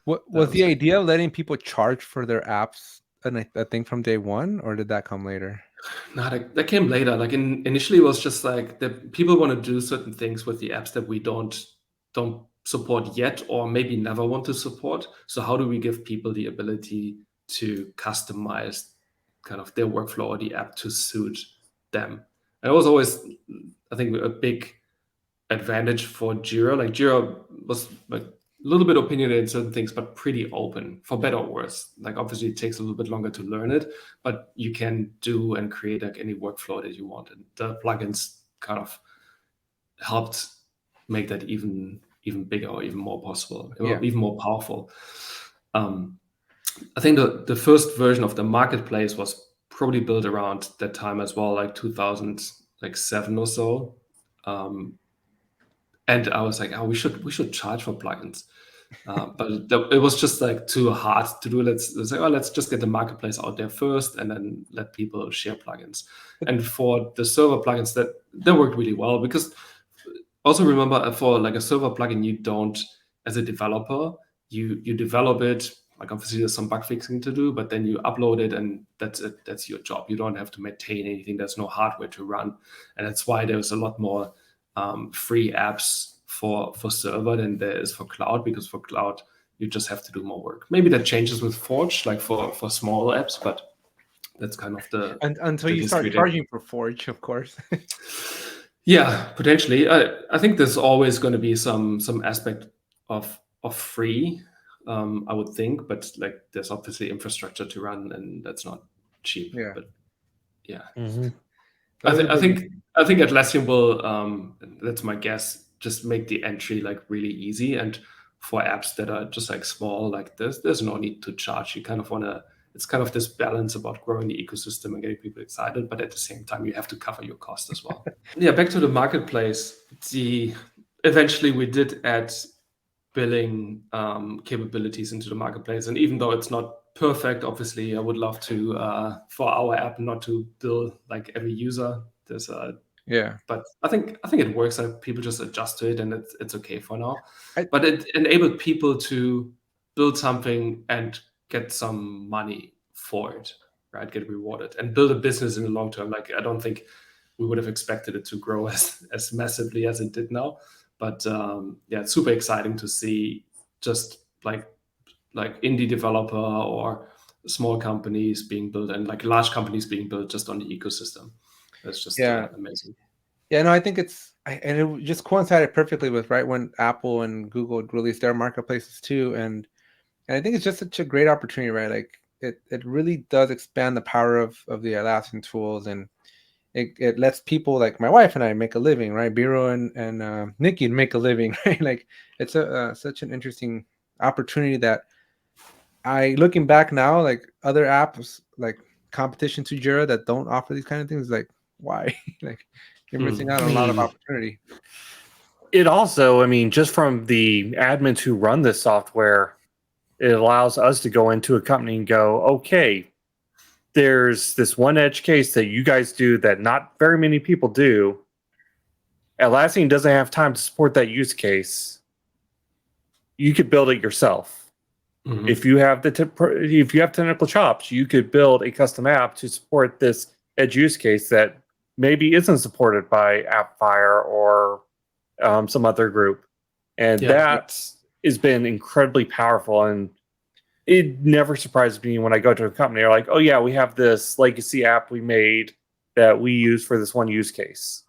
What That was was the like, idea of letting people charge for their apps a thing from day one, or did that come later? no, that came later. Like initially, it was just like that people want to do certain things with the apps that we don't support yet, or maybe never want to support. So how do we give people the ability to customize kind of their workflow or the app to suit them? And it was always, I think, a big advantage for Jira. Like Jira was like a little bit opinionated in certain things, but pretty open, for better or worse. Like obviously it takes a little bit longer to learn it, but you can do and create like any workflow that you want. And the plugins kind of helped make that even bigger or even more possible, Yeah. even more powerful. Um, I think the first version of the marketplace was probably built around that time as well, like 2007 or so. Um, and I was like, oh, we should charge for plugins. But it was just like too hard to do. Let's say, oh, let's just get the marketplace out there first, and then let people share plugins. But And for the server plugins, that worked really well because also remember for like a server plugin, you don't, as a developer, you develop it. Like obviously there's some bug fixing to do, but then you upload it and that's it. That's your job. You don't have to maintain anything. There's no hardware to run, and that's why there's a lot more free apps for server than there is for cloud, because for cloud you just have to do more work. Maybe that changes with Forge, like for small apps, but that's kind of until the you start history there. charging for Forge, of course. Yeah, potentially. I think there's always going to be some aspect of free, I would think, but like there's obviously infrastructure to run, and that's not cheap. Yeah. But yeah, Mm-hmm. I, That was th- a I big think I think Atlassian will. That's my guess. Just make the entry like really easy, and for apps that are just like small, like there's no need to charge. You kind of want to. It's kind of this balance about growing the ecosystem and getting people excited, but at the same time, you have to cover your cost as well. Yeah, back to the marketplace. Eventually we did add billing capabilities into the marketplace, and even though it's not perfect, obviously I would love to for our app not to bill like every user. There's a Yeah. But I think it works. Like people just adjust to it, and it's okay for now. I, But it enabled people to build something and get some money for it, right? Get rewarded and build a business in the long term. Like I don't think we would have expected it to grow as massively as it did now. But yeah, it's super exciting to see just like indie developer or small companies being built and like large companies being built just on the ecosystem. That's just yeah. amazing. Yeah, no, I think and it just coincided perfectly with right when Apple and Google released their marketplaces too, and I think it's just such a great opportunity, right? Like it really does expand the power of the Atlassian tools, and it lets people like my wife and I make a living, right? Biro and Nikki make a living, right? Like it's such an interesting opportunity that looking back now, like other apps like competition to Jira that don't offer these kind of things, like why? Like you're missing out I on a lot of mean, opportunity. it also, I mean, just from the admins who run this software, it allows us to go into a company and go, okay, there's this one edge case that you guys do that not very many people do. Atlassian doesn't have time to support that use case. You could build it yourself. Mhm. If you have if you have technical chops, you could build a custom app to support this edge use case that maybe isn't supported by AppFire or some other group, and Yeah, that has been incredibly powerful. And it never surprises me when I go to a company. They're like, "Oh yeah, we have this legacy app we made that we use for this one use case."